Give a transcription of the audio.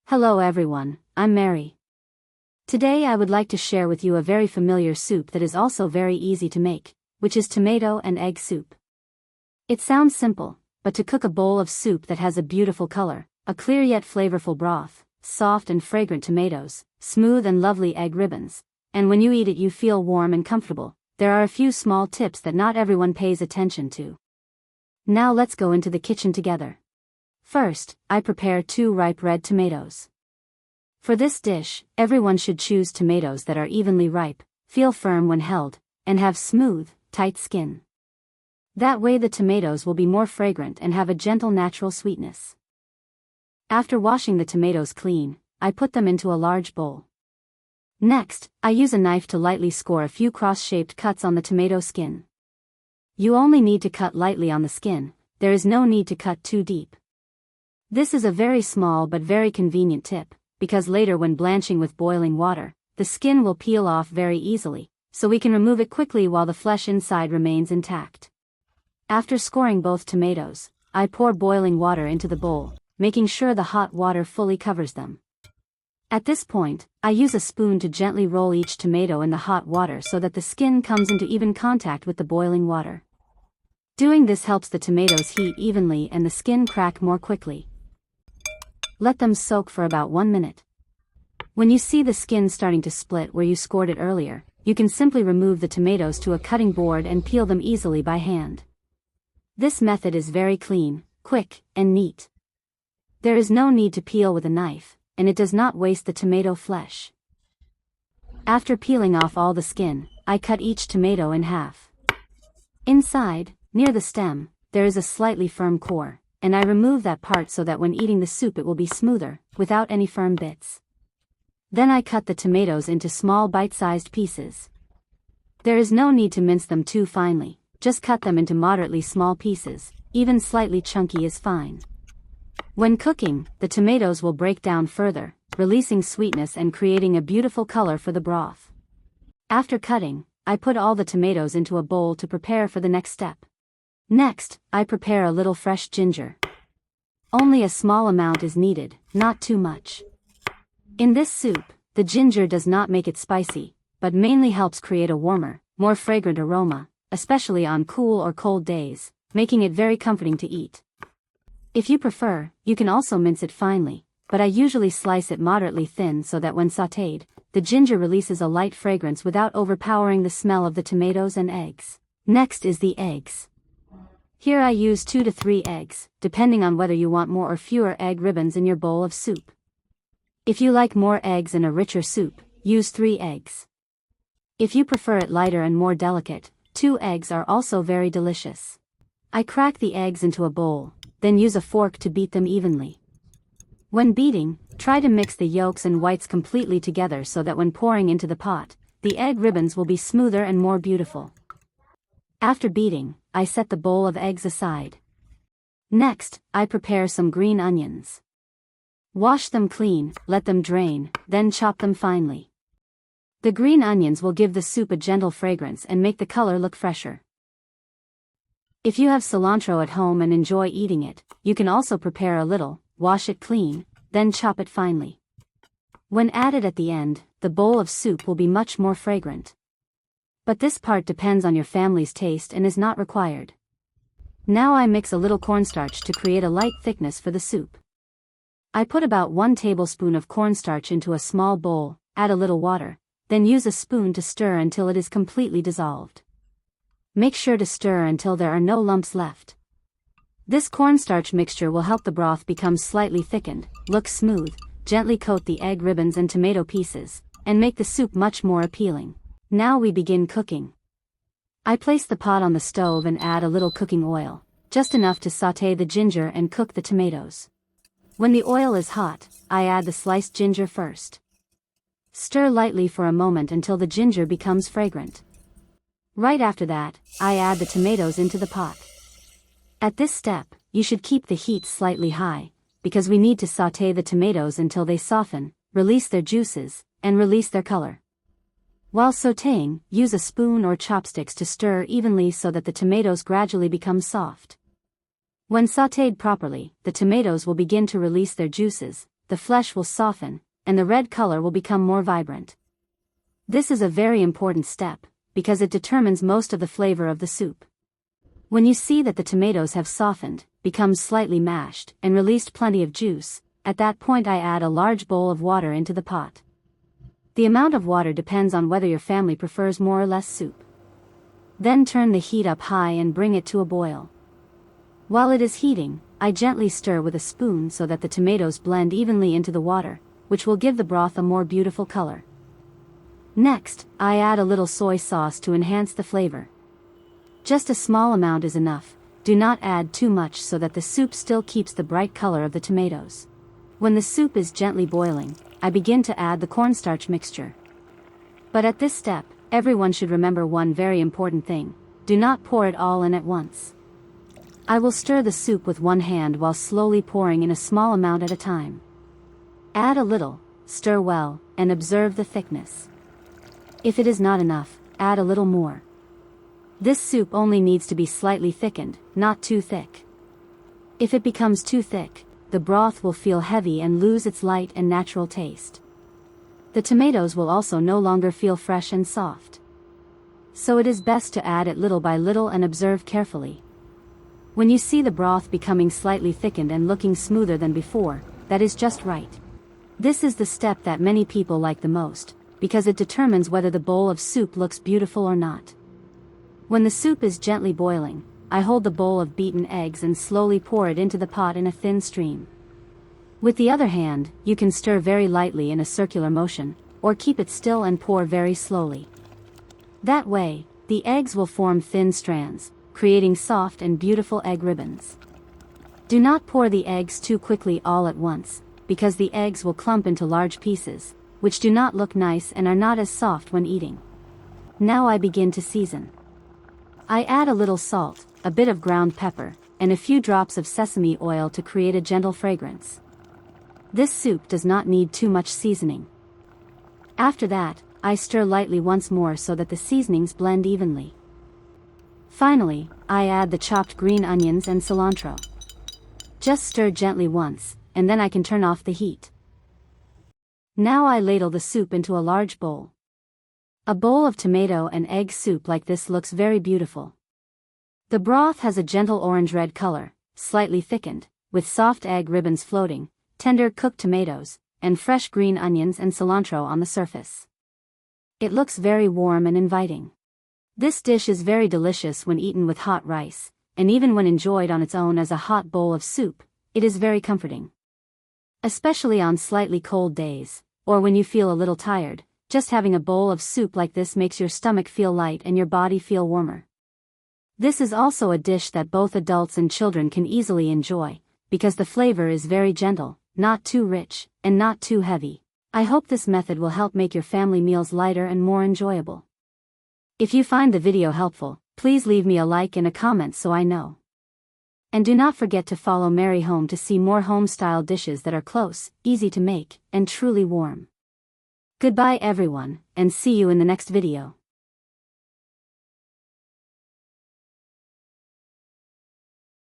Hello everyone, I'm Mary. Today I would like to share with you a very familiar soup that is also very easy to make, which is tomato and egg soup. It sounds simple, but to cook a bowl of soup that has a beautiful color, a clear yet flavorful broth, soft and fragrant tomatoes, smooth and lovely egg ribbons, and when you eat it you feel warm and comfortable, there are a few small tips that not everyone pays attention to. Now let's go into the kitchen together. First, I prepare 2 ripe red tomatoes. For this dish, everyone should choose tomatoes that are evenly ripe, feel firm when held, and have smooth, tight skin. That way the tomatoes will be more fragrant and have a gentle natural sweetness. After washing the tomatoes clean, I put them into a large bowl. Next, I use a knife to lightly score a few cross-shaped cuts on the tomato skin. You only need to cut lightly on the skin, there is no need to cut too deep. This is a very small but very convenient tip, because later when blanching with boiling water, the skin will peel off very easily, so we can remove it quickly while the flesh inside remains intact. After scoring both tomatoes, I pour boiling water into the bowl, making sure the hot water fully covers them. At this point, I use a spoon to gently roll each tomato in the hot water so that the skin comes into even contact with the boiling water. Doing this helps the tomatoes heat evenly and the skin crack more quickly. Let them soak for about 1 minute. When you see the skin starting to split where you scored it earlier, you can simply remove the tomatoes to a cutting board and peel them easily by hand. This method is very clean, quick, and neat. There is no need to peel with a knife, and it does not waste the tomato flesh. After peeling off all the skin, I cut each tomato in half. Inside, near the stem, there is a slightly firm core, and I remove that part so that when eating the soup it will be smoother, without any firm bits. Then I cut the tomatoes into small bite-sized pieces. There is no need to mince them too finely, just cut them into moderately small pieces, even slightly chunky is fine. When cooking, the tomatoes will break down further, releasing sweetness and creating a beautiful color for the broth. After cutting, I put all the tomatoes into a bowl to prepare for the next step. Next, I prepare a little fresh ginger. Only a small amount is needed, not too much. In this soup, the ginger does not make it spicy, but mainly helps create a warmer, more fragrant aroma, especially on cool or cold days, making it very comforting to eat. If you prefer, you can also mince it finely, but I usually slice it moderately thin so that when sautéed, the ginger releases a light fragrance without overpowering the smell of the tomatoes and eggs. Next is the eggs. Here I use 2 to 3 eggs, depending on whether you want more or fewer egg ribbons in your bowl of soup. If you like more eggs and a richer soup, use 3 eggs. If you prefer it lighter and more delicate, 2 eggs are also very delicious. I crack the eggs into a bowl, then use a fork to beat them evenly. When beating, try to mix the yolks and whites completely together so that when pouring into the pot, the egg ribbons will be smoother and more beautiful. After beating, I set the bowl of eggs aside. Next, I prepare some green onions. Wash them clean, let them drain, then chop them finely. The green onions will give the soup a gentle fragrance and make the color look fresher. If you have cilantro at home and enjoy eating it, you can also prepare a little, wash it clean, then chop it finely. When added at the end, the bowl of soup will be much more fragrant. But this part depends on your family's taste and is not required. Now I mix a little cornstarch to create a light thickness for the soup. I put about 1 tablespoon of cornstarch into a small bowl, add a little water, then use a spoon to stir until it is completely dissolved. Make sure to stir until there are no lumps left. This cornstarch mixture will help the broth become slightly thickened, look smooth, gently coat the egg ribbons and tomato pieces, and make the soup much more appealing. Now we begin cooking. I place the pot on the stove and add a little cooking oil, just enough to sauté the ginger and cook the tomatoes. When the oil is hot, I add the sliced ginger first. Stir lightly for a moment until the ginger becomes fragrant. Right after that, I add the tomatoes into the pot. At this step, you should keep the heat slightly high, because we need to sauté the tomatoes until they soften, release their juices, and release their color. While sautéing, use a spoon or chopsticks to stir evenly so that the tomatoes gradually become soft. When sautéed properly, the tomatoes will begin to release their juices, the flesh will soften, and the red color will become more vibrant. This is a very important step, because it determines most of the flavor of the soup. When you see that the tomatoes have softened, become slightly mashed, and released plenty of juice, at that point I add a large bowl of water into the pot. The amount of water depends on whether your family prefers more or less soup. Then turn the heat up high and bring it to a boil. While it is heating, I gently stir with a spoon so that the tomatoes blend evenly into the water, which will give the broth a more beautiful color. Next, I add a little soy sauce to enhance the flavor. Just a small amount is enough. Do not add too much so that the soup still keeps the bright color of the tomatoes. When the soup is gently boiling, I begin to add the cornstarch mixture. But at this step, everyone should remember one very important thing: do not pour it all in at once. I will stir the soup with one hand while slowly pouring in a small amount at a time. Add a little, stir well, and observe the thickness. If it is not enough, add a little more. This soup only needs to be slightly thickened, not too thick. If it becomes too thick, the broth will feel heavy and lose its light and natural taste. The tomatoes will also no longer feel fresh and soft. So it is best to add it little by little and observe carefully. When you see the broth becoming slightly thickened and looking smoother than before, that is just right. This is the step that many people like the most, because it determines whether the bowl of soup looks beautiful or not. When the soup is gently boiling, I hold the bowl of beaten eggs and slowly pour it into the pot in a thin stream. With the other hand, you can stir very lightly in a circular motion, or keep it still and pour very slowly. That way, the eggs will form thin strands, creating soft and beautiful egg ribbons. Do not pour the eggs too quickly all at once, because the eggs will clump into large pieces, which do not look nice and are not as soft when eating. Now I begin to season. I add a little salt, a bit of ground pepper, and a few drops of sesame oil to create a gentle fragrance. This soup does not need too much seasoning. After that, I stir lightly once more so that the seasonings blend evenly. Finally, I add the chopped green onions and cilantro. Just stir gently once, and then I can turn off the heat. Now I ladle the soup into a large bowl. A bowl of tomato and egg soup like this looks very beautiful. The broth has a gentle orange-red color, slightly thickened, with soft egg ribbons floating, tender cooked tomatoes, and fresh green onions and cilantro on the surface. It looks very warm and inviting. This dish is very delicious when eaten with hot rice, and even when enjoyed on its own as a hot bowl of soup, it is very comforting. Especially on slightly cold days, or when you feel a little tired, just having a bowl of soup like this makes your stomach feel light and your body feel warmer. This is also a dish that both adults and children can easily enjoy, because the flavor is very gentle, not too rich, and not too heavy. I hope this method will help make your family meals lighter and more enjoyable. If you find the video helpful, please leave me a like and a comment so I know. And do not forget to follow Mary Home to see more home-style dishes that are close, easy to make, and truly warm. Goodbye everyone, and see you in the next video.